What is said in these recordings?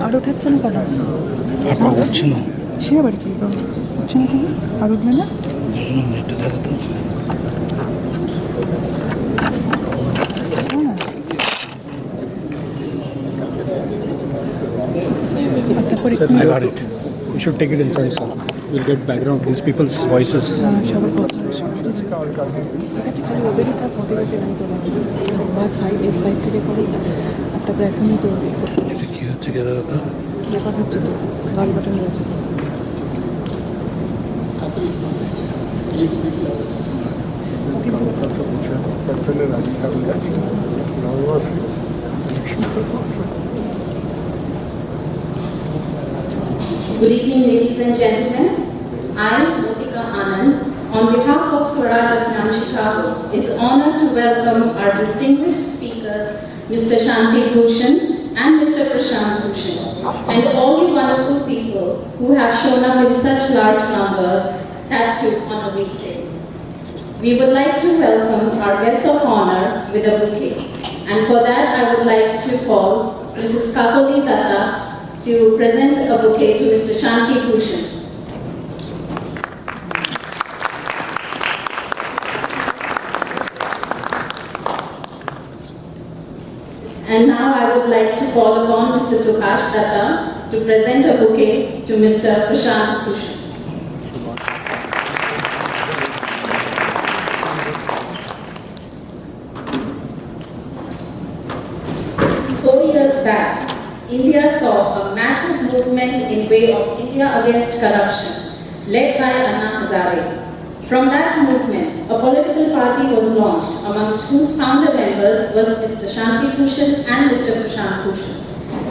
আর উঠাচ্ছে না কেন? উঠছে না, সে আবার কি উঠছে না কেন? আর উঠবে না? একটু দেখো তো। We should take it inside, sir. We'll get background, these people's voices. খালি ওদেরই থাক, ওদেরকে আমি তোলা বা সাইড এই সাইড থেকে করে আর তারপরে এখনই তো এটা কী হচ্ছে কে দাদা? ব্যাপার হচ্ছে তো লাল বাটন রয়েছে তো। Good evening, ladies and gentlemen. I, Motika Anand, on behalf of Swaraj Abhiyan Chicago, is honored to welcome our distinguished speakers, Mr. Shanti Bhushan and Mr. Prasant Bhushan, and all you wonderful people who have shown up in such large numbers, that too on a weekday. We would like to welcome our guests of honor with a bouquet, and for that I would like to call Mrs. Kakoli Datta to present a bouquet to Mr. Shanti Bhushan. And now I would like to call upon Mr. Swaraj Datta to present a bouquet to Mr. Prasant Bhushan. 4 years back, India saw a massive movement in way of India against corruption, led by Anna Hazare. From that movement, a political party was launched, amongst whose founder members was Mr. Shanti Bhushan and Mr. Prasant Bhushan.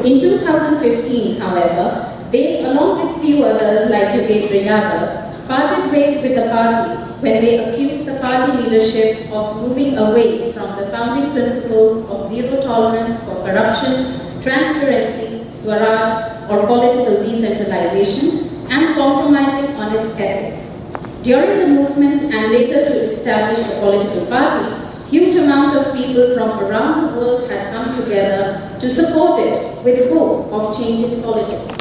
In 2015, however, they, along with few others like Yogendra Yadav, parted ways with the party when they accused the party leadership of moving away from the founding principles of zero tolerance for corruption, transparency, Swaraj, or political decentralization, and compromising on its ethics. During the movement and later to establish the political party, huge amount of people from around the world had come together to support it with hope of changing politics.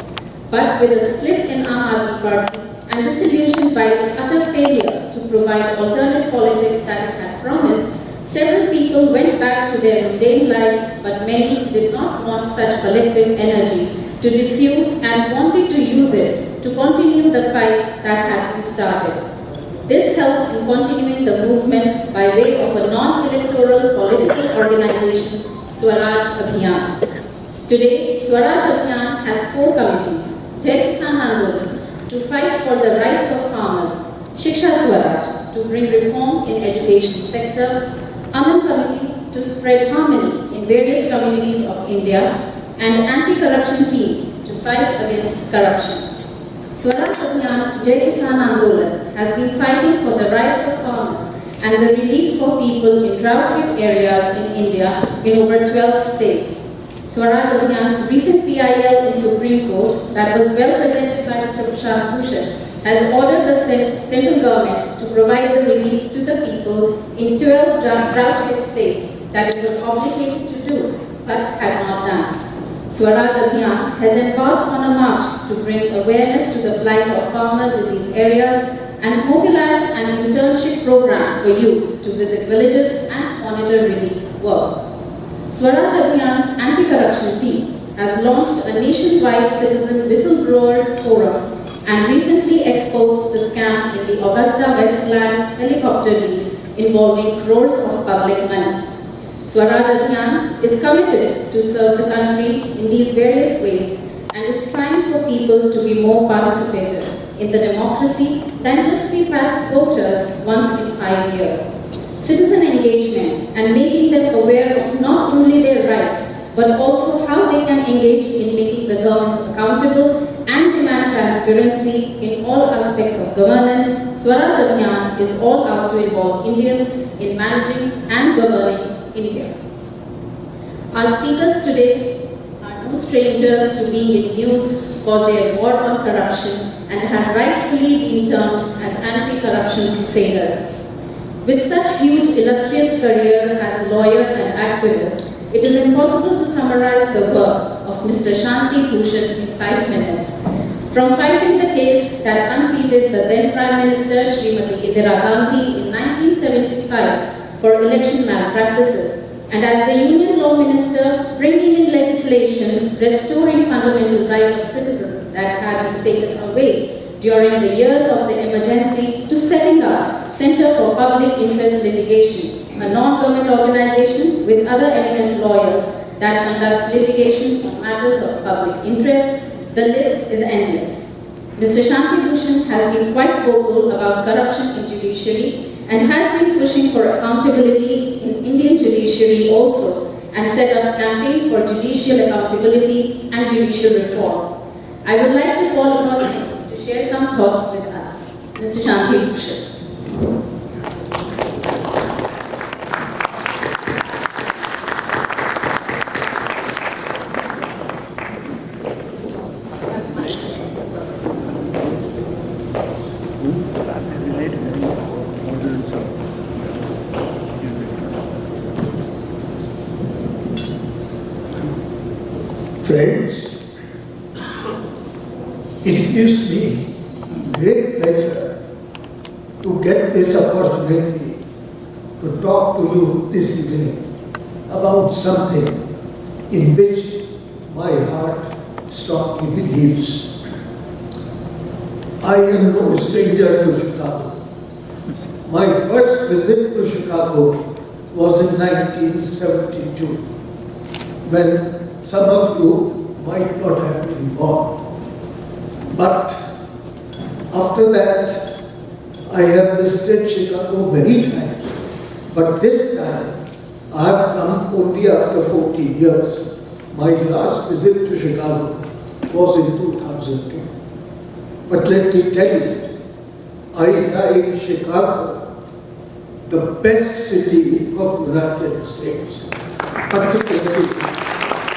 But with a split in Aam Aadmi Party and disillusioned by its utter failure to provide alternate politics that it had promised, several people went back to their mundane lives, but many did not want such collective energy to diffuse and wanted to use it to continue the fight that had been started. This helped in continuing the movement by way of a non-electoral political organization, Swaraj Abhiyan. Today, Swaraj Abhiyan has 4 committees: Jai Kisan Andolan, to fight for the rights of farmers; Shiksha Swaraj, to bring reform in education sector; Aman Committee, to spread harmony in various communities of India; and Anti-Corruption Team, to fight against corruption. Swaraj Abhiyan's Jai Kisan Andolan has been fighting for the rights of farmers and the relief for people in drought-hit areas in India in over 12 states. Swaraj Abhiyan's recent PIL in Supreme Court that was well presented by Mr. Prasant Bhushan has ordered the central government to provide the relief to the people in 12 drought-hit states that it was obligated to do but had not done. Swaraj Abhiyan has embarked on a march to bring awareness to the plight of farmers in these areas and mobilized an internship program for youth to visit villages and monitor relief work. Swaraj Abhiyan's Anti-Corruption Team has launched a nationwide citizen whistleblowers forum and recently exposed the scam in the Augusta Westland helicopter deal involving crores of public money. Swaraj Abhiyan is committed to serve the country in these various ways and is trying for people to be more participative in the democracy than just be passive voters once in 5 years. Citizen engagement and making them aware of not only their rights but also how they can engage in making the governments accountable and demand transparency in all aspects of governance. Swaraj Abhiyan is all out to involve Indians in managing and governing India. Our speakers today are no strangers to being in news for their war on corruption and have rightfully been termed as anti-corruption crusaders. With such huge illustrious career as lawyer and activist, it is impossible to summarize the work of Mr. Shanti Bhushan in 5 minutes. From fighting the case that unseated the then Prime Minister Srimati Indira Gandhi in 1975 for election malpractices, and as the Union Law Minister bringing in legislation restoring fundamental right of citizens that had been taken away during the years of the emergency, to setting up Center for Public Interest Litigation, a non-government organization with other eminent lawyers that conducts litigation on matters of public interest. The list is endless. Mr. Shanti Bhushan has been quite vocal about corruption in judiciary and has been pushing for accountability in Indian judiciary also, and set up a campaign for judicial accountability and judicial reform. I would like to call upon him to share some thoughts with us. Mr. Shanti Bhushan. Friends, it gives me great pleasure to get this opportunity to talk to you this evening about something in which my heart strongly believes. I am no stranger to Chicago. My first visit to Chicago was in 1972, when some of you might not have been born. But after that, I have visited Chicago many times. But this time, I have come only after 14 years. My last visit to Chicago was in 2002. But let me tell you, I like Chicago, the best city of the United States, particularly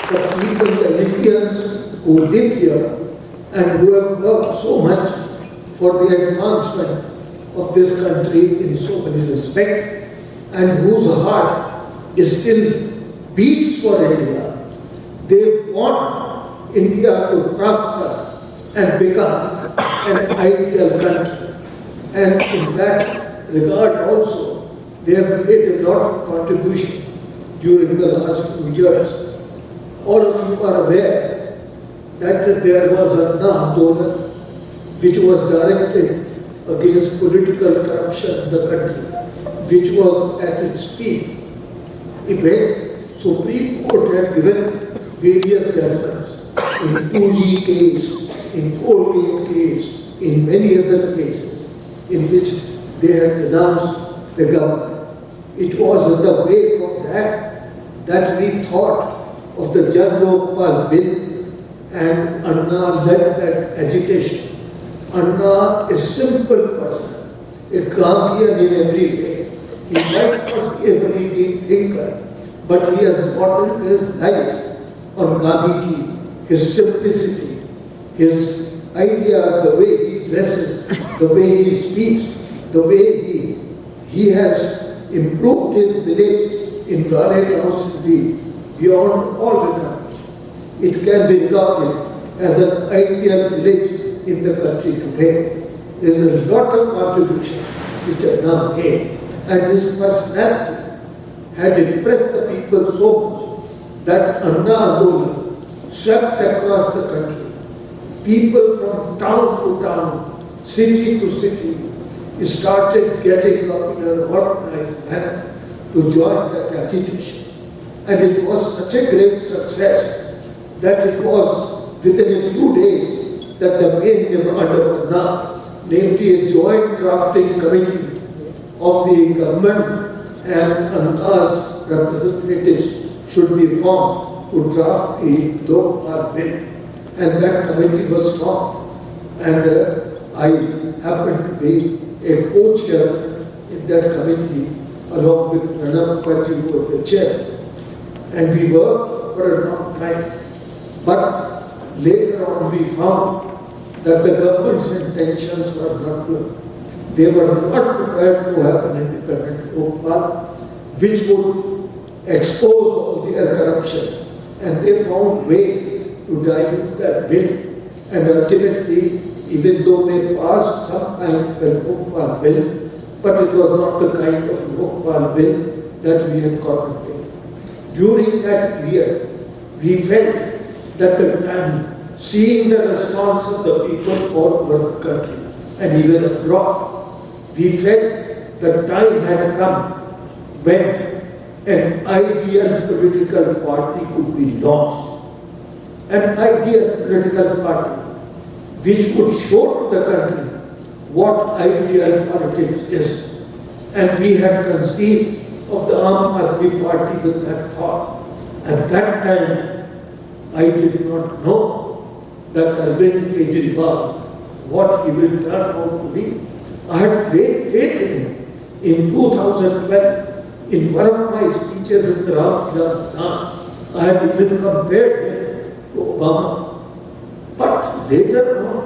the people, the Indians who live here and who have worked so much for the advancement of this country in so many respects, and whose heart is still beats for India. They want India to prosper and become an ideal country. And in that regard also, they have made a lot of contribution during the last few years. All of you are aware that there was an Andolan which was directed against political corruption in the country, which was at its peak. When Supreme Court had given various judgments in 2G case, in Colgate case, in many other cases in which they had denounced the government. It was in the wake of that we thought of the Jan Lokpal bill, and Anna led that agitation. Anna is a simple person, a Gandhian in every way. He might not be a very deep thinker, but he has modeled his life on Gandhiji, his simplicity, his ideas, the way he dresses, the way he speaks, the way he has improved his village in Raleigh City beyond all records. It can be regarded as an ideal village in the country today. There is a lot of contribution which are now made, and his personality had impressed the people so much that Anna Andolan swept across the country. People from town to town, city to city, started getting up in an organized manner to join that agitation. And it was such a great success that it was within a few days that the main demand of Anna, namely a joint drafting committee of the government and Anna's representatives should be formed to draft the Lokpal bill. And that committee was formed. And I happened to be a co-chair in that committee along with Pranab Mukherjee, who was the chair. And we worked for a long time. But later on we found that the government's intentions were not good. They were not prepared to have an independent Lokpal which would expose all their corruption. And they found ways to dilute that bill. And ultimately, even though they passed some kind of a Lokpal bill, but it was not the kind of Lokpal bill that we had contemplated. During that period, we felt that the time, seeing the response of the people all over the country and even abroad, we felt the time had come when an ideal political party could be launched. An ideal political party which would show to the country what ideal politics is. And we had conceived of the Aam Aadmi Party with that thought. At that time, I did not know that Arvind Kejriwal, what he will turn out to be. I had great faith in him. In 2012, in one of my speeches in the Ram Vilan, I had even compared him to Obama. But later on,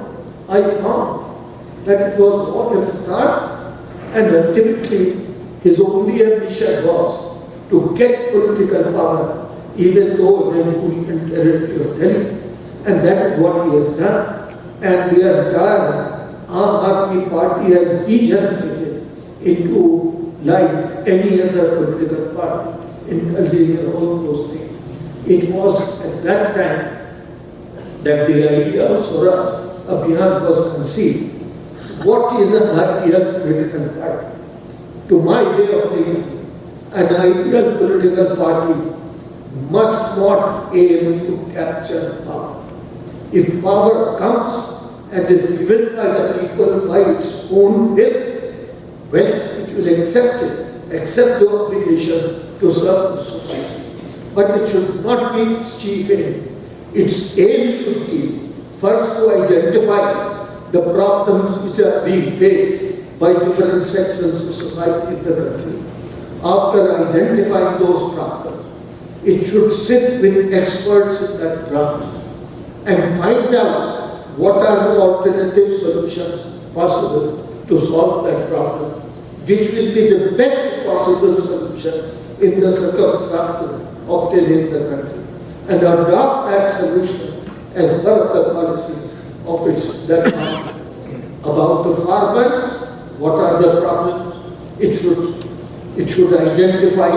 I found that it was all a facade, and ultimately his only ambition was to get political power, even though then Union territory of Delhi. And that is what he has done. And the entire Aam Aadmi Party has degenerated into like any other political party, indulging in all those things. It was at that time that the idea of Swaraj Abhiyan was conceived. What is an ideal political party? To my way of thinking, an ideal political party must not aim to capture power. If power comes and is given by the people by its own will, well, it will accept the obligation to serve the society. But it should not be its chief aim. Its aim should be first to identify the problems which are being faced by different sections of society in the country. After identifying those problems, it should sit with experts in that branch and find out what are the alternative solutions possible to solve that problem, which will be the best possible solution in the circumstances obtained in the country, and adopt that solution as one of the policies of its development. About the farmers, what are the problems? It should identify,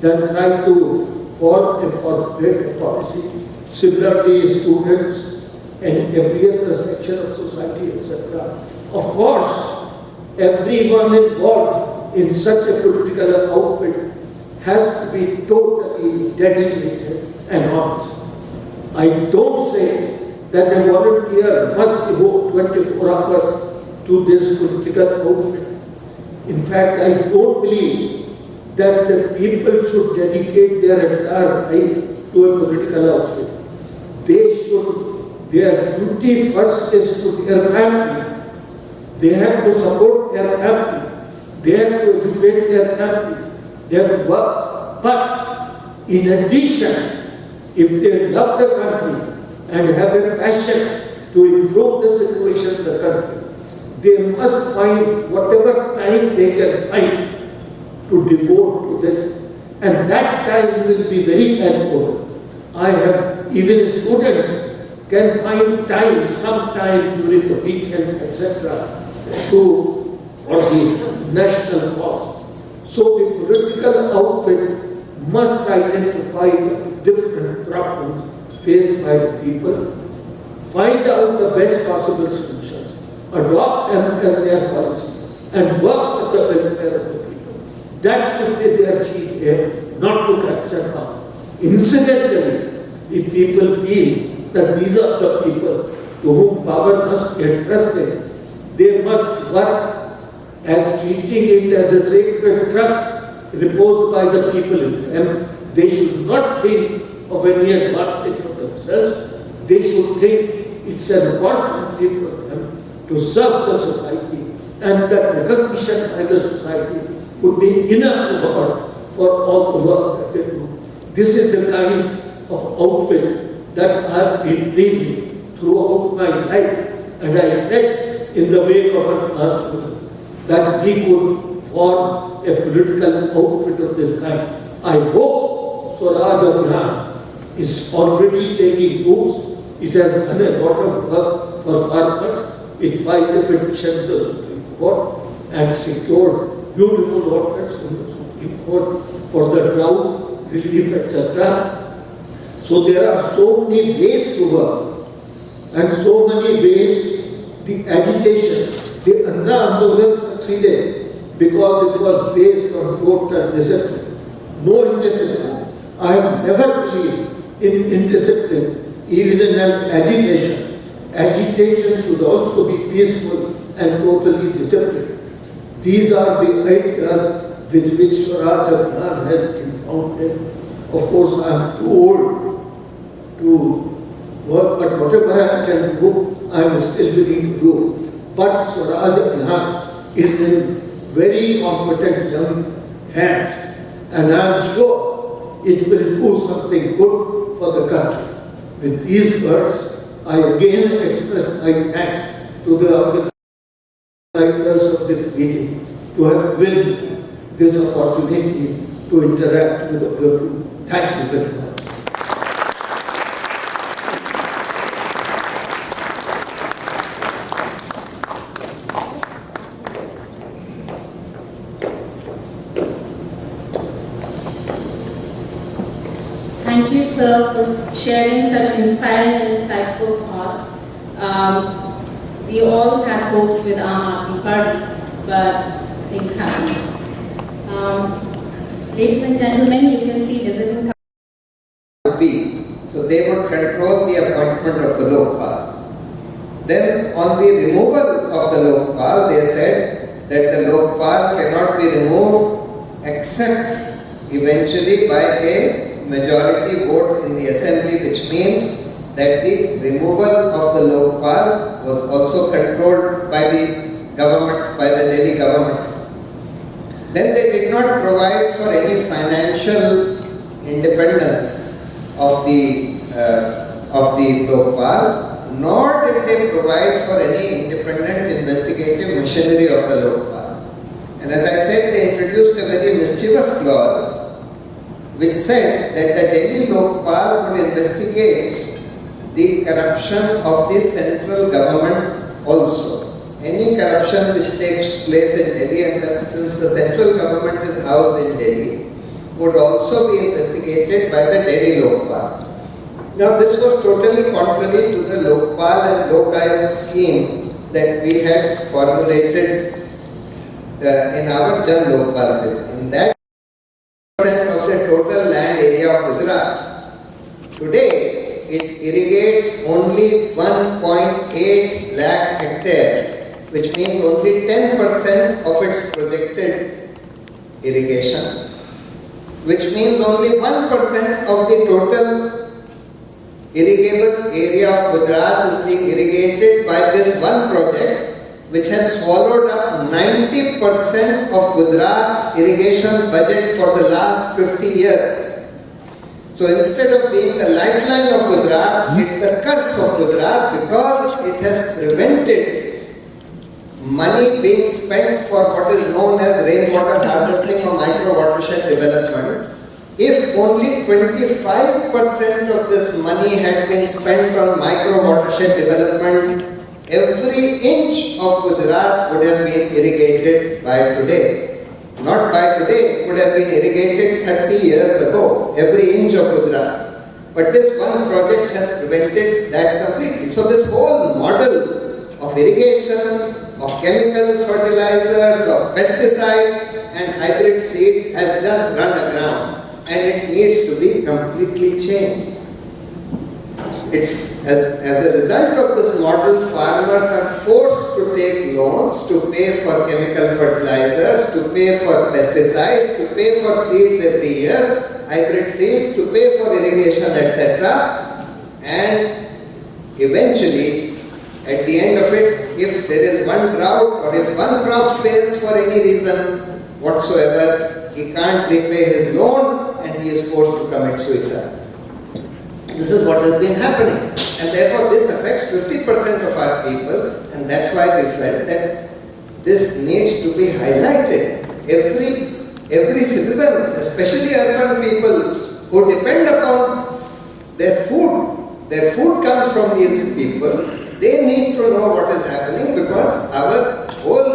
then try to form and formulate a policy. Similarly, students and every other section of society, etc. Of course, everyone involved in such a political outfit has to be totally dedicated and honest. I don't say that a volunteer must devote 24 hours to this political outfit. In fact, I don't believe that the people should dedicate their entire life to a political outfit. Their duty first is to their families. They have to support their family. They have to educate their families. They have to work. But in addition, if they love the country and have a passion to improve the situation of the country, they must find whatever time they can find to devote to this. And that time will be very valuable. I have even students can find time, some time during the weekend, etc., for the national cause. So the political outfit must identify the different problems faced by the people, find out the best possible solutions, adopt them as their policy, and work for the welfare of the people. That should be their chief aim, not to capture power. Incidentally, if people feel that these are the people to whom power must be entrusted, they must work as treating it as a sacred trust reposed by the people in them. They should not think of any advantage for themselves. They should think it's an opportunity for them to serve the society, and that recognition by the society would be enough reward for all the work that they do. This is the kind of outfit that I have been dreaming throughout my life, and I fled in the wake of an earthquake. that we could form a political outfit of this kind. I hope Swaraj Abhiyan is already taking moves. It has done a lot of work for farmers. It filed a petition to the Supreme Court and secured beautiful orders from the Supreme Court for the drought relief, etc. So there are so many ways to work and so many ways the agitation, the Anna Andolan succeeded because it was based on total discipline. No indiscipline. I have never believed in indiscipline, even in an agitation. Agitation should also be peaceful and totally disciplined. These are the ideas with which Swaraj Abhiyan has been founded. Of course, I am too old to work, but whatever I can do, I am still willing to do. But Swaraj Abhiyan is in very competent young hands, and I am sure it will do something good for the country. With these words, I again express my thanks to the organizers of this meeting to have given this opportunity to interact with all of you. Thank you very much. Thank you, sir, for sharing such inspiring and insightful thoughts. We all had hopes with Aam Aadmi Party, but things happen. Ladies and gentlemen, you can see visiting. So they would control the appointment of the Lokpal. Then on the removal of the Lokpal, they said that the Lokpal cannot be removed except eventually by a majority vote in the assembly, which means that the removal of the Lokpal was also controlled by the government, by the Delhi government. Then they did not provide for any financial independence of the Lokpal, nor did they provide for any independent investigative machinery of the Lokpal. And as I said, they introduced a very mischievous clause which said that the Delhi Lokpal would investigate the corruption of the central government also. Any corruption which takes place in Delhi, and that since the central government is housed in Delhi, would also be investigated by the Delhi Lokpal. Now this was totally contrary to the Lokpal and Lokayukt scheme that we had formulated in our Jan Lokpal bill. In that of the total land area of Gujarat, today it irrigates only 1.8 lakh hectares, which means only 10% of its projected irrigation, which means only 1% of the total irrigable area of Gujarat is being irrigated by this one project, which has swallowed up 90% of Gujarat's irrigation budget for the last 50 years. So instead of being the lifeline of Gujarat, it's the curse of Gujarat because it has prevented money being spent for what is known as rainwater harvesting or micro watershed development. If only 25% of this money had been spent on micro watershed development, every inch of Gujarat would have been irrigated by today. Not by today, it would have been irrigated 30 years ago, every inch of Gujarat. But this one project has prevented that completely. So this whole model of irrigation, of chemical fertilizers, of pesticides and hybrid seeds has just run aground, and it needs to be completely changed. As a result of this model, farmers are forced to take loans to pay for chemical fertilizers, to pay for pesticides, to pay for seeds every year, hybrid seeds, to pay for irrigation, etc. And eventually, at the end of it, if there is one drought or if one crop fails for any reason whatsoever, he can't repay his loan and he is forced to commit suicide. This is what has been happening, and therefore this affects 50% of our people, and that's why we felt that this needs to be highlighted. Every citizen, especially urban people who depend upon their food comes from these people, they need to know what is happening, because our whole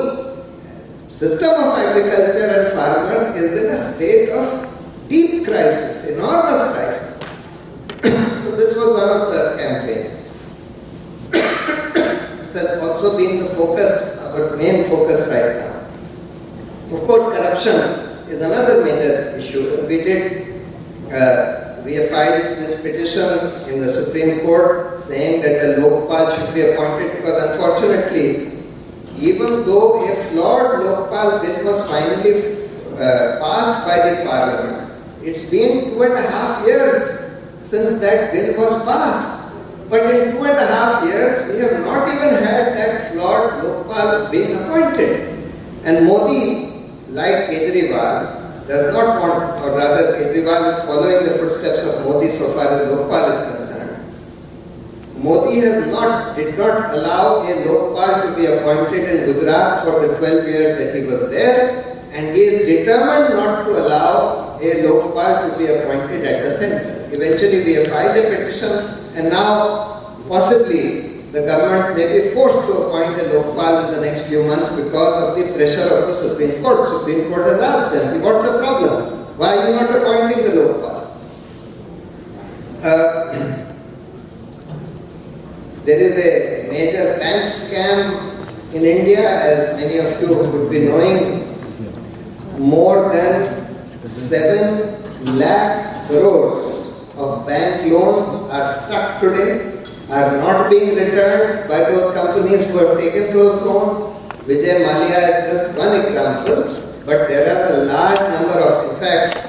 system of agriculture and farmers is in a state of deep crisis, enormous crisis. So this was one of the campaigns. This has also been the focus, our main focus right now. Of course, corruption is another major issue. We have filed this petition in the Supreme Court saying that the Lokpal should be appointed, because unfortunately, even though a flawed Lokpal bill was finally passed by the Parliament, it's been 2.5 years since that bill was passed. But in 2.5 years, we have not even had that flawed Lokpal being appointed. And Modi, like Kejriwal, does not want, or rather Kejriwal is following the footsteps of Modi so far as Lokpal is concerned. Modi did not allow a Lokpal to be appointed in Gujarat for the 12 years that he was there, and he is determined not to allow a Lokpal to be appointed at the center. Eventually we have filed a petition, and now possibly the government may be forced to appoint a Lokpal in the next few months because of the pressure of the Supreme Court. Supreme Court has asked them, what's the problem? Why are you not appointing the Lokpal? There is a major bank scam in India, as many of you would be knowing. More than 7 lakh crores of bank loans are stuck today, are not being returned by those companies who have taken those loans. Vijay Mallya is just one example, but there are a large number of, in fact,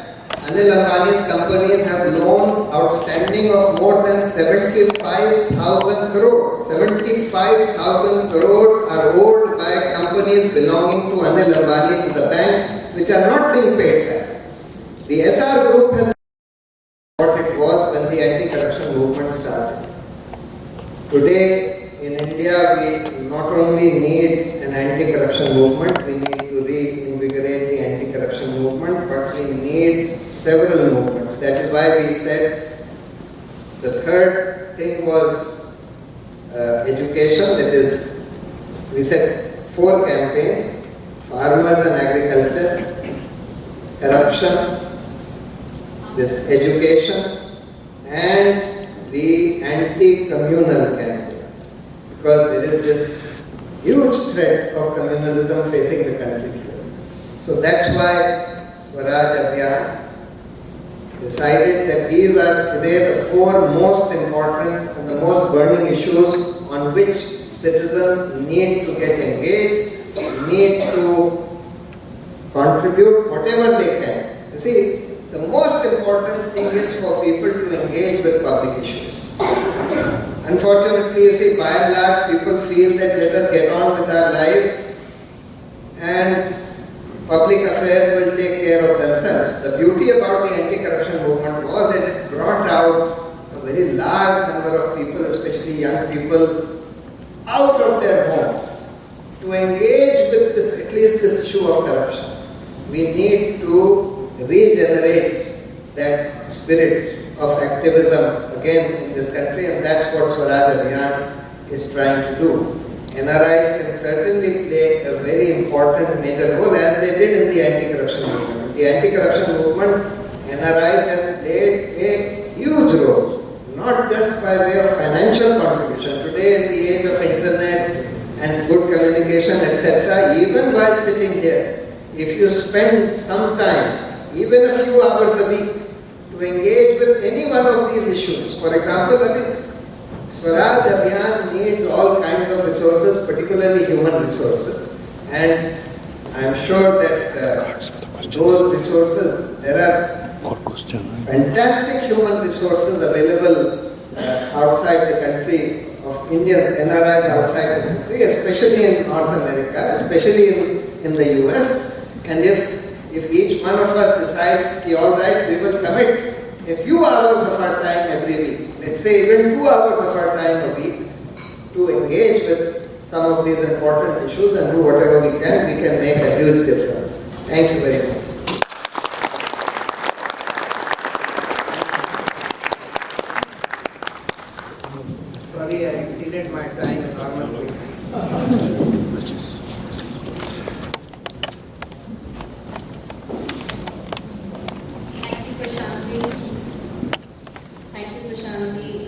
Anil Ambani's companies have loans outstanding of more than 75,000 crores. 75,000 crores are owed by companies belonging to Anil Ambani to the banks, which are not being paid back. The SR group has what it was when the anti-corruption movement started. Today in India, we not only need an anti-corruption movement, we need to reinvigorate the anti-corruption movement, but we need several movements. That is why we said the third thing was education. That is, we said 4 campaigns: farmers and agriculture, corruption, this education, and the anti-communal campaign. Because there is this huge threat of communalism facing the country today. So that's why Swaraj Abhiyan decided that these are today the 4 most important and the most burning issues on which citizens need to get engaged, need to contribute whatever they can. You see, the most important thing is for people to engage with public issues. Unfortunately, you see, by and large, people feel that let us get on with our lives and public affairs will take care of themselves. The beauty about the anti-corruption movement was that it brought out a very large number of people, especially young people, out of their homes to engage with this, at least this issue of corruption. We need to regenerate that spirit of activism again in this country, and that's what Swaraj Abhiyan is trying to do. NRIs can certainly play a very important major role, as they did in the anti-corruption movement. The anti-corruption movement, NRIs have played a huge role, not just by way of financial contribution. Today, in the age of internet and good communication, etc., even while sitting here, if you spend some time, even a few hours a week, to engage with any one of these issues. For example, Swaraj Abhiyan needs all kinds of resources, particularly human resources. And I am sure that those resources, there are fantastic human resources available outside the country, of Indians, NRIs outside the country, especially in North America, especially in the US. And if each one of us decides, all right, we will commit a few hours of our time every week, let's say even 2 hours of our time a week, to engage with some of these important issues and do whatever we can make a huge difference. Thank you very much. Sorry, I exceeded my time enormously. Thank you, Prasantji.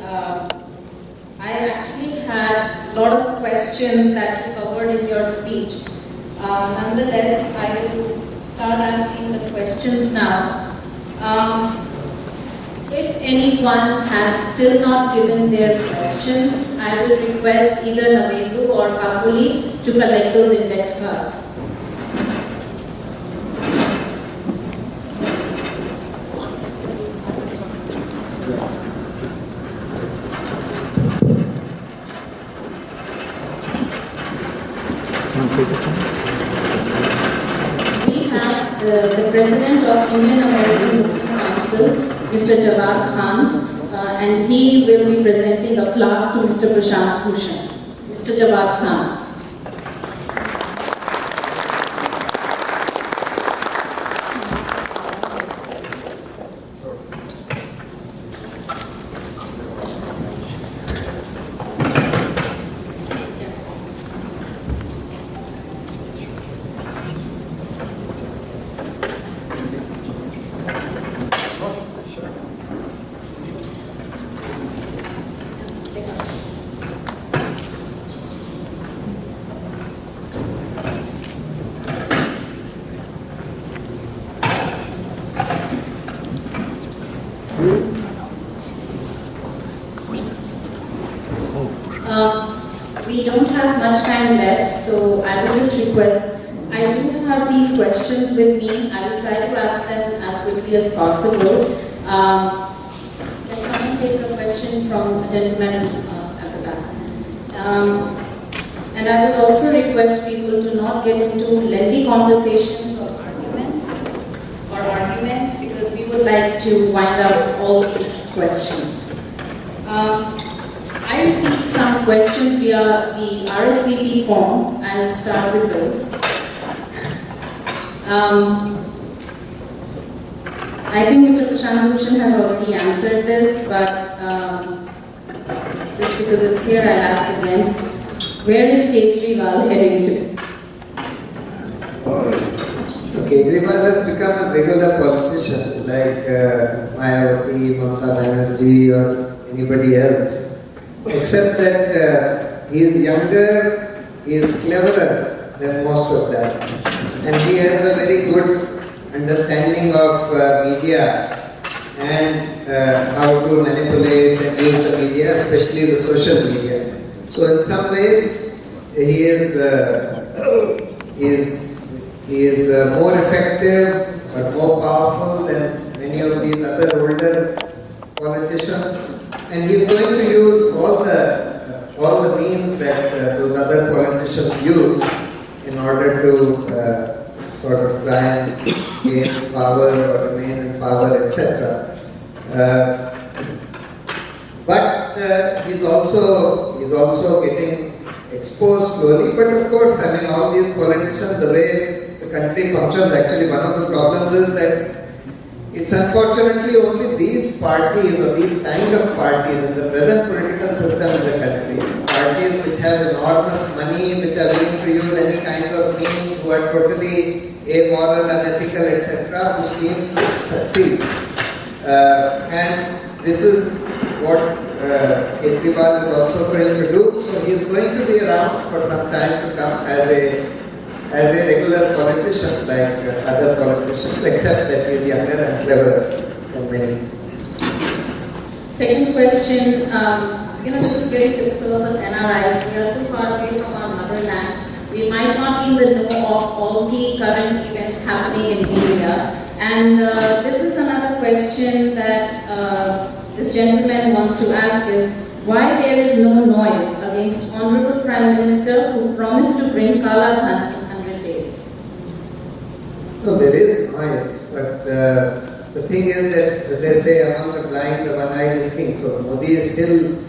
I actually had a lot of questions that you covered in your speech. Nonetheless, I will start asking the questions now. If anyone has still not given their questions, I will request either Navedu or Kakuli to collect those index cards. We have the President of Indian American Muslim Council, Mr. Jawad Khan, and he will be presenting a plaque to Mr. Prasant Bhushan. Mr. Jawad Khan. We don't have much time left, so I will just request, I do have these questions with me. I will try to ask them as quickly as possible. Can someone take a question from a gentleman at the back? And I would also request people to not get into lengthy conversations or arguments because we would like to wind up all these questions. I received some questions via the RSVP form. I will start with those. I think Mr. Prasant Bhushan has already answered this, but just because it's here, I'll ask again. Where is Kejriwal heading to? So Kejriwal has become a regular politician like Mayawati, Mamata Banerjee or anybody else. Except that he is younger, he is cleverer than most of them. And he has a very good understanding of media and how to manipulate and use the media, especially the social media. So in some ways, he is more effective but more powerful than many of these other older politicians. And he is going to use all the means that those other politicians use in order to sort of try and gain power or remain in power, etc. But he's also getting exposed slowly. But of course, I mean, all these politicians, the way the country functions, actually one of the problems is that it's unfortunately only these parties or these kind of parties in the present political system in the country, parties which have enormous money, which are willing to use any kinds of means, who are totally amoral, unethical, etc., who seem to succeed. And this is what Kejriwal is also going to do. So he is going to be around for some time to come as a regular politician like other politicians, except that he is younger and cleverer than many. Second question, this is very typical of us NRIs. We are so far away from our motherland. We might not be in the know of all the current events happening in India. And this is another question that this gentleman wants to ask is, why there is no noise against Honorable Prime Minister who promised to bring Kala Dhan in 100 days? No, there is noise, but the thing is that they say among the blind the one-eyed is king. So Modi is still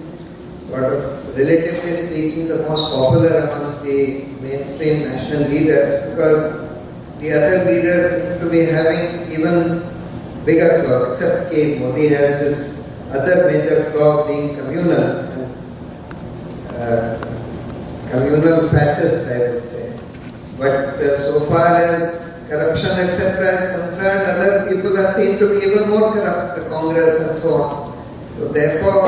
sort of relatively speaking, the most popular amongst the mainstream national leaders, because the other leaders seem to be having even bigger flaw, except K. Modi has this other major flaw being communal, communal fascist, I would say. But so far as corruption, etc. is concerned, other people are seen to be even more corrupt, the Congress and so on. So therefore,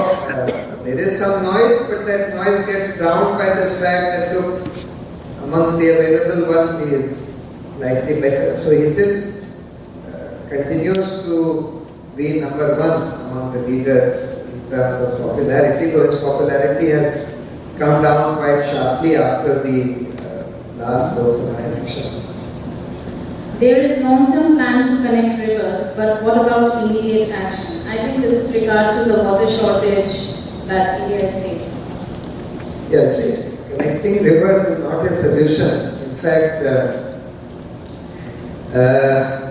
there is some noise, but that noise gets drowned by this fact that, look, amongst the available ones, he is slightly better. So he still continues to be number one among the leaders in terms of popularity, though his popularity has come down quite sharply after the last Lok election. There is long-term plan to connect rivers, but what about immediate action? I think this is regard to the water shortage that India is facing. Yeah, see, connecting rivers is not a solution. In fact,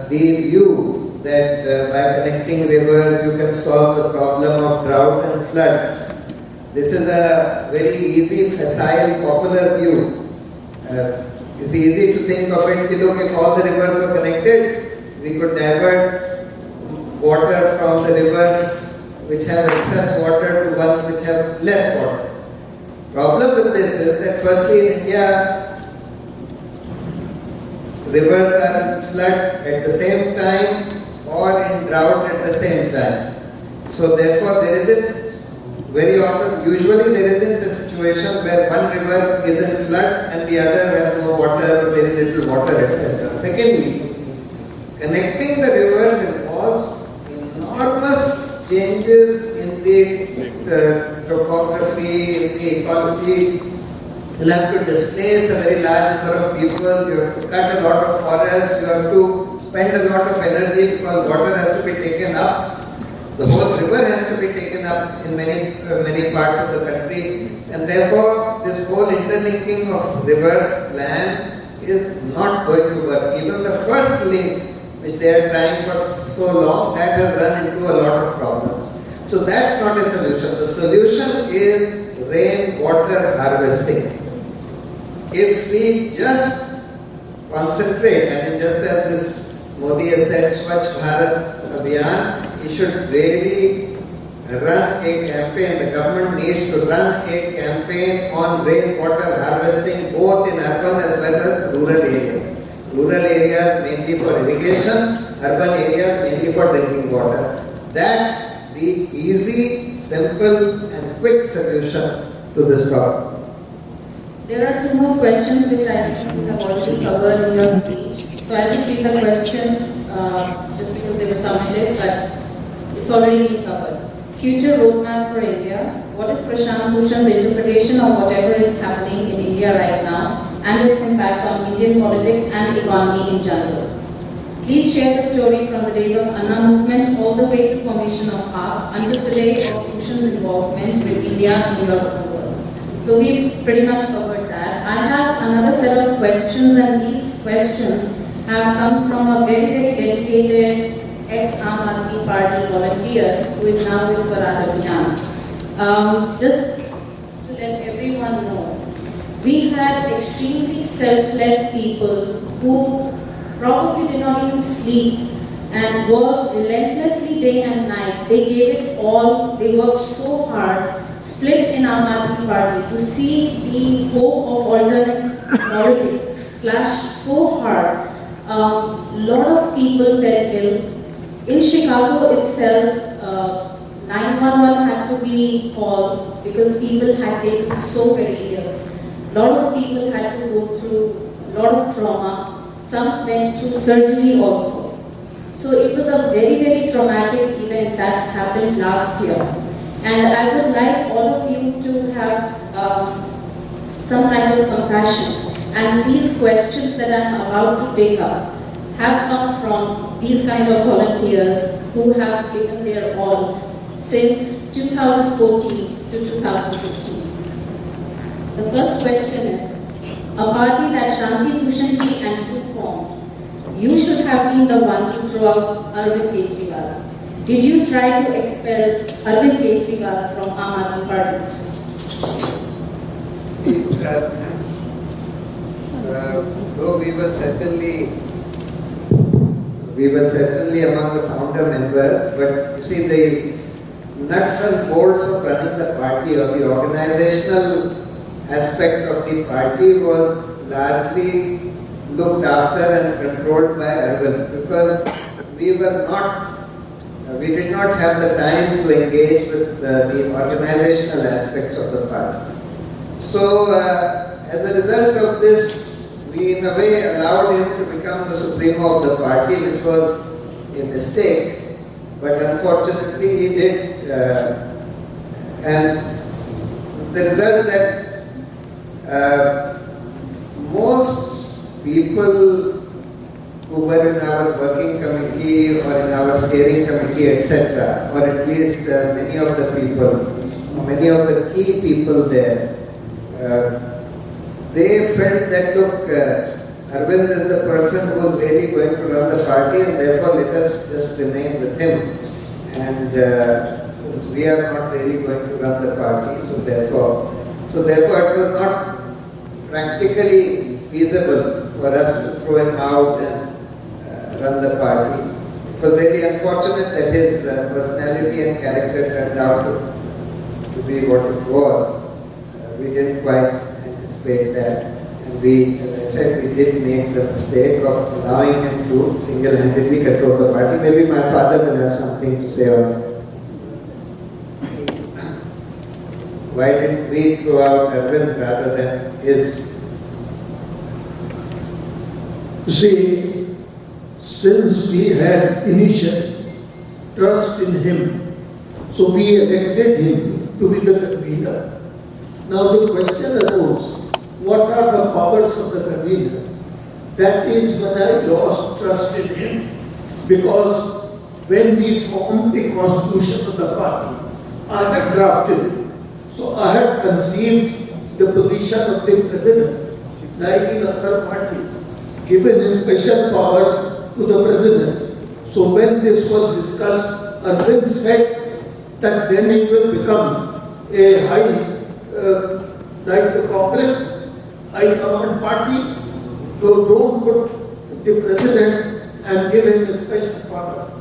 the view that by connecting rivers you can solve the problem of drought and floods, this is a very easy, facile, popular view. It's easy to think of it, look, if all the rivers were connected, we could divert water from the rivers which have excess water to ones which have less water. Problem with this is that firstly in India, rivers are in flood at the same time or in drought at the same time. So therefore there isn't, very often, usually there isn't a situation where one river is in flood and the other has no water or very little water, etc. Secondly, connecting the rivers involves enormous changes in the topography, in the ecology. You'll have to displace a very large number of people, you have to cut a lot of forests, you have to spend a lot of energy because water has to be taken up. The whole river has to be taken up in many parts of the country, and therefore this whole interlinking of rivers plan is not going to work. Even the first link which they are trying for so long, that has run into a lot of problems. So that's not a solution. The solution is rainwater harvesting. If we just concentrate, I mean just as this Modi has said, Swaraj Abhiyan, he should really run a campaign, the government needs to run a campaign on rainwater harvesting both in urban as well as rural areas. Rural areas mainly for irrigation, urban areas mainly for drinking water. That's the easy, simple and quick solution to this problem. There are two more questions which I think you have already covered in your speech. So I'll just read the questions just because they were submitted, but it's already been covered. Future roadmap for India. What is Prasant Bhushan's interpretation of whatever is happening in India right now and its impact on Indian politics and economy in general? Please share the story from the days of Anna movement all the way to formation of AAP until the day of Bhushan's involvement with India in Europe and the world. So we've pretty much covered that. I have another set of questions, and these questions have come from a very, very dedicated ex-Aam Aadmi Party volunteer who is now with Swaraj Abhiyan. Just to let everyone know, we had extremely selfless people who probably did not even sleep and worked relentlessly day and night. They gave it all, they worked so hard, split in Aam Aadmi Party to see the hope of alternate politics flash so hard. Lot of people fell ill. In Chicago itself, 911 had to be called because people had taken so very ill. A lot of people had to go through a lot of trauma. Some went through surgery also. So it was a very, very traumatic event that happened last year. And I would like all of you to have some kind of compassion. And these questions that I'm about to take up have come from these kind of volunteers who have given their all since 2014 to 2015. The first question is, a party that Shanti, Bhushan ji and you formed, you should have been the one to throw out Arvind Kejriwal. Did you try to expel Arvind Kejriwal from Aam Aadmi Party? though we were certainly among the founder members, but you see the nuts and bolts of running the party or the organizational aspect of the party was largely looked after and controlled by Arvind, because we did not have the time to engage with the organizational aspects of the party. So as a result of this, we in a way allowed him to become the supremo of the party, which was a mistake, but unfortunately he did. And the result that most people who were in our working committee or in our steering committee, etc., or at least many of the key people there, they felt that, look, Arvind is the person who is really going to run the party, and therefore let us just remain with him. And since we are not really going to run the party, so therefore it was not practically feasible for us to throw him out and run the party. It was really unfortunate that his personality and character turned out to be what it was. We didn't quite anticipate that, and we, as I said, we did make the mistake of allowing him to single-handedly control the party. Maybe my father will have something to say on it. Why didn't we throw out Arvind rather than his? See, since we had initial trust in him, so we elected him to be the convener. Now the question arose, what are the powers of the convener? That is when I lost trust in him, because when we formed the constitution of the party, I had drafted it. So I had conceived the position of the president, like in other parties, given special powers to the president. So when this was discussed, Arvind said that then it will become a high, like the Congress, high command party. So don't put the president and give him a special power.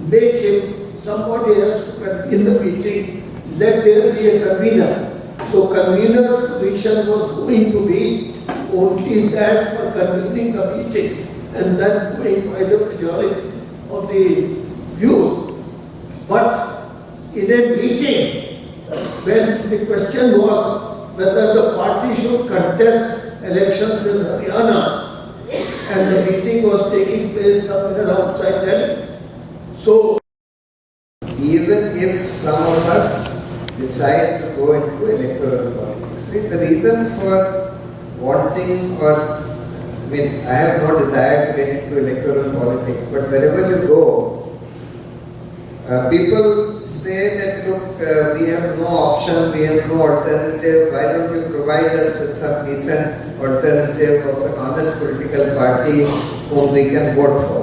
Make him somebody else to convene the meeting. Let there be a convener. So convener's position was going to be only that for convening the meeting and then going by the majority of the views. But in a meeting, when the question was whether the party should contest elections in Haryana, and the meeting was taking place somewhere outside Delhi. So even if some of us decide to go into electoral politics, the reason for wanting I have no desire to get into electoral politics, but wherever you go, people say that, look, we have no option, we have no alternative, why don't you provide us with some decent alternative of an honest political party whom we can vote for.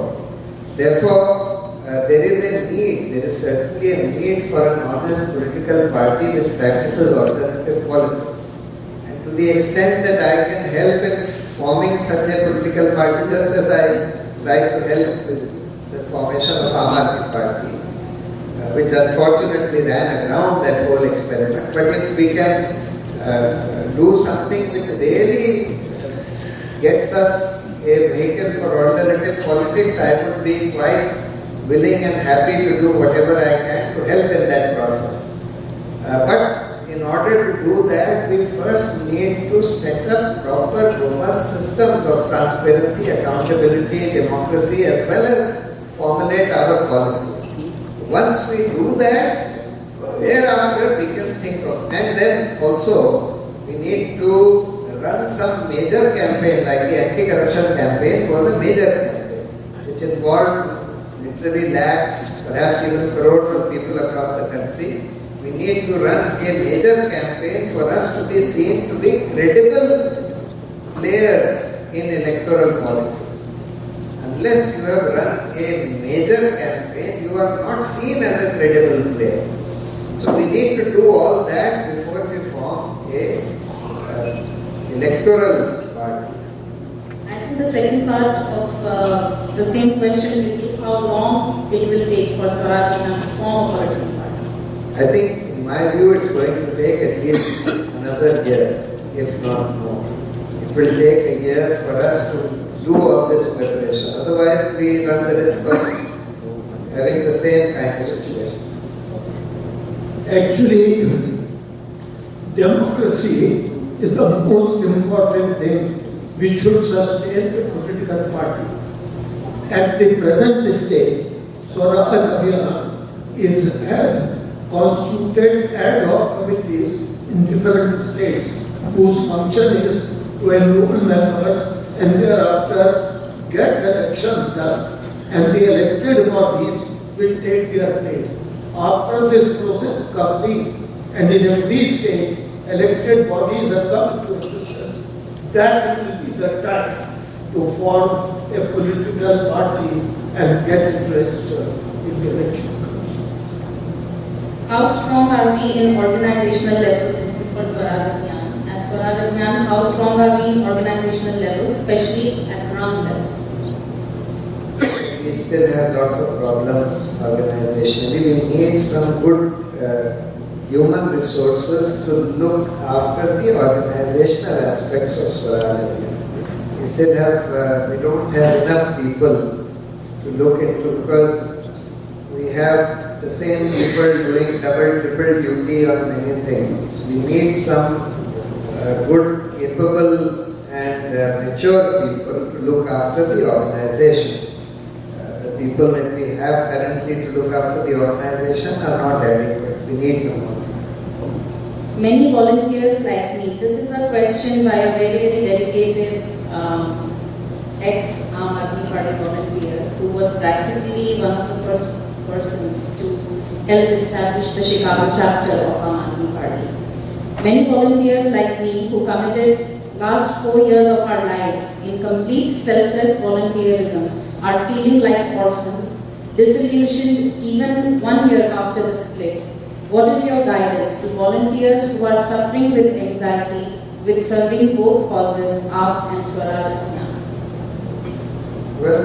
Therefore, there is certainly a need for an honest political party which practices alternative politics. And to the extent that I can help in forming such a political party, just as I tried to help with the formation of Aam Aadmi Party, which unfortunately ran aground that whole experiment. But if we can do something which really gets us a vehicle for alternative politics, I would be quite willing and happy to do whatever I can to help in that process. But in order to do that, we first need to set up proper, robust systems of transparency, accountability, democracy, as well as formulate our policies. Once we do that, thereafter we can think of, and then also we need to run some major campaign, like the anti-corruption campaign was a major campaign, which involved literally lakhs, perhaps even crores of people across the country. We need to run a major campaign for us to be seen to be credible players in electoral politics. Unless you have run a major campaign, you are not seen as a credible player. So we need to do all that before we form a electoral party. I think the second part of the same question will be how long it will take for Swaraj Abhiyan to form a political party. I think, in my view, it's going to take at least another year, if not more. It will take a year for us to do all this preparation. Otherwise, we run the risk of having the same kind of situation. Actually, democracy is the most important thing which should sustain a political party. At the present stage, Swaraj Abhiyan has constituted ad hoc committees in different states whose function is to enroll members and thereafter get elections done, and the elected bodies will take their place. After this process complete, and in every state, elected bodies have come into existence, that will be the time to form a political party and get interest in the election. How strong are we in organizational level? This is for Swaraj Abhiyan. As Swaraj Abhiyan, how strong are we in organizational level, especially at ground level? We still have lots of problems organizationally. We need some good human resources to look after the organizational aspects of Swaraj Abhiyan. We don't have enough people to look into, because we have the same people doing double, triple duty on many things. We need some good, capable and mature people to look after the organization. The people that we have currently to look after the organization are not adequate. We need someone. Many volunteers like me. This is a question by a very, very dedicated ex-Aam Aadmi Party volunteer who was practically one of the first persons to help establish the Chicago chapter of Aam Aadmi Party. Many volunteers like me who committed last 4 years of our lives in complete selfless volunteerism are feeling like orphans, disillusioned even 1 year after the split. What is your guidance to volunteers who are suffering with anxiety with serving both causes, Aap and Swaraj Abhiyan? Well,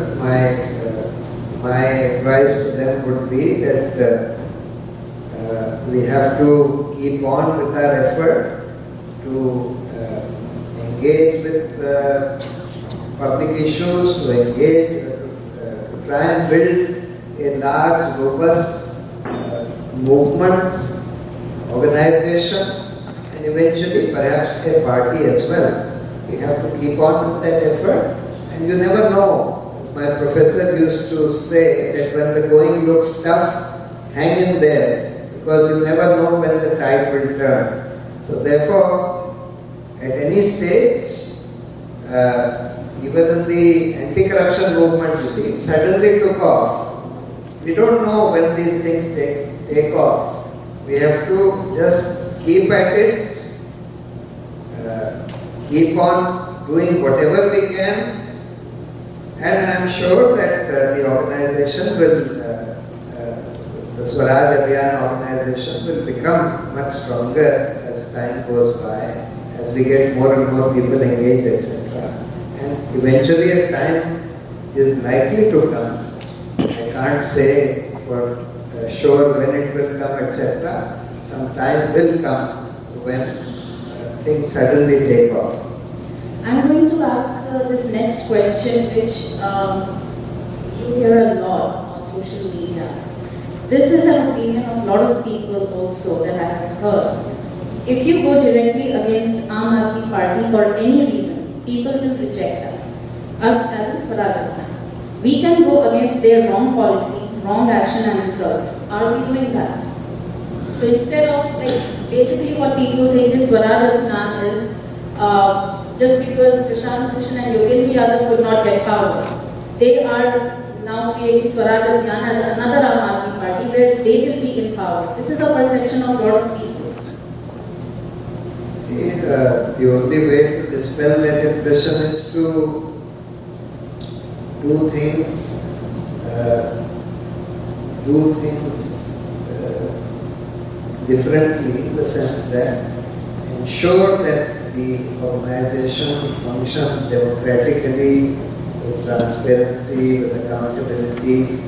my advice to them would be that we have to keep on with our effort to engage with public issues, to engage, to try and build a large, robust movement, organization, and eventually perhaps a party as well. We have to keep on with that effort, and you never know. As my professor used to say, that when the going looks tough, hang in there, because you never know when the tide will turn. So therefore, at any stage, even in the anti-corruption movement, you see, it suddenly took off. We don't know when these things take off. We have to just keep at it, keep on doing whatever we can, and I'm sure that the organization will, the Swaraj Abhiyan organization will become much stronger as time goes by, as we get more and more people engaged, etc. And eventually a time is likely to come. I can't say for sure when it will come, etc. Some time will come when things suddenly take off. I'm going to ask this next question, which you hear a lot on social media. This is an opinion of a lot of people also that I have heard. If you go directly against Aam Aadmi Party for any reason, people will reject us as Swaraj Abhiyan. We can go against their wrong policy, wrong action and results. Are we doing that? So instead of basically what people think is Swaraj Abhiyan is just because Prasant, Bhushan and Yogendra Yadav could not get power, they are now creating Swaraj Abhiyan as another Aam Aadmi Party where they will be in power. This is a perception of a lot of people. See, the only way to dispel that impression is to do things differently, in the sense that ensure that the organization functions democratically, with transparency, with accountability,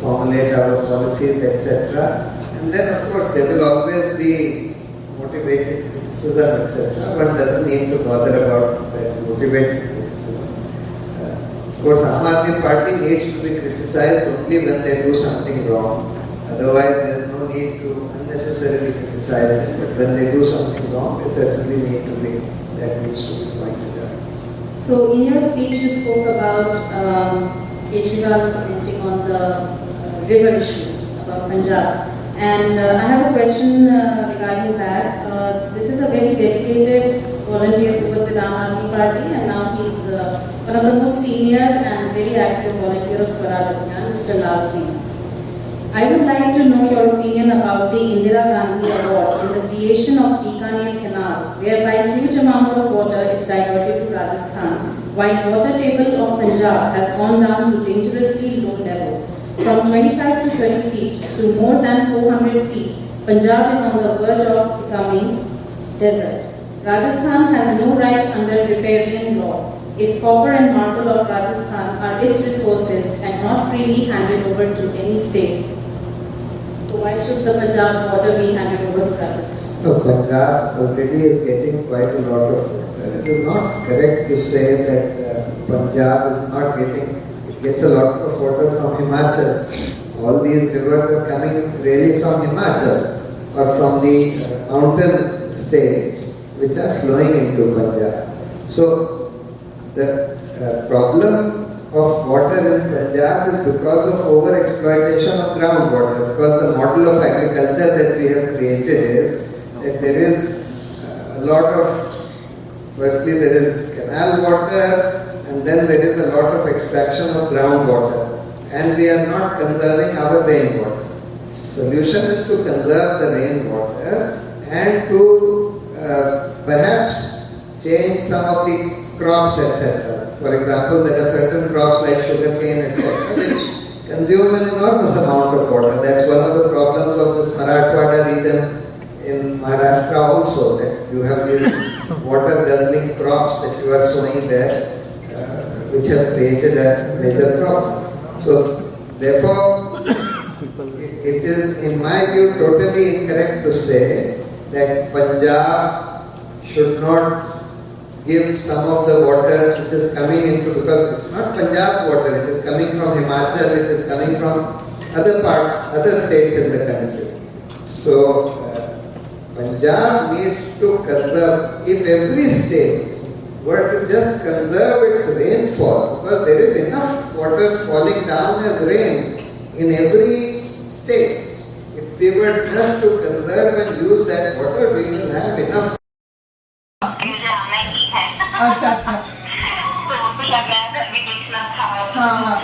formulate our policies, etc. And then, of course, there will always be motivated criticism, etc. One doesn't need to bother about that motivated criticism. Of course, Aam Aadmi Party needs to be criticized only when they do something wrong. Otherwise, there is no need to unnecessarily criticize them. But when they do something wrong, they certainly need to be, that needs to be pointed out. So in your speech you spoke about Kejriwal commenting on the river issue about Punjab. And I have a question regarding that. This is a very dedicated volunteer who was with Aam Aadmi Party, and now he's one of the most senior and very active volunteer of Swaraj Abhiyan, Mr. Lal Singh. I would like to know your opinion about the Indira Gandhi Award in the creation of Bikaner Canal, whereby huge amount of water is diverted to Rajasthan, while water table of Punjab has gone down to dangerously low level. From 25 to 30 feet to more than 400 feet, Punjab is on the verge of becoming desert. Rajasthan has no right under riparian law. If copper and marble of Rajasthan are its resources and not freely handed over to any state, so why should the Punjab's water be handed over to Rajasthan? No, Punjab already is getting quite a lot of water. It is not correct to say that Punjab is not getting, it gets a lot of water from Himachal. All these rivers are coming really from Himachal or from the mountain states which are flowing into Punjab. So the problem of water in Punjab is because of over-exploitation of groundwater, because the model of agriculture that we have created is that there is a lot of, firstly there is canal water, and then there is a lot of extraction of groundwater, and we are not conserving our rainwater. Solution is to conserve the rainwater and to perhaps change some of the crops, etc. For example, there are certain crops like sugarcane, etc., which consume an enormous amount of water. That's one of the problems of this Marathwada region in Maharashtra also, that you have these water guzzling crops that you are sowing there, which have created a major problem. So, therefore, it is, in my view, totally incorrect to say that Punjab should not give some of the water which is coming into, because it's not Punjab water, it is coming from Himachal, it is coming from other parts, other states in the country. So, Punjab needs to conserve, if every state were to just conserve its rainfall, because there is enough water falling down as rain in every state. If we were just to conserve and use that water, we will have enough. अच्छा अच्छा हाँ हाँ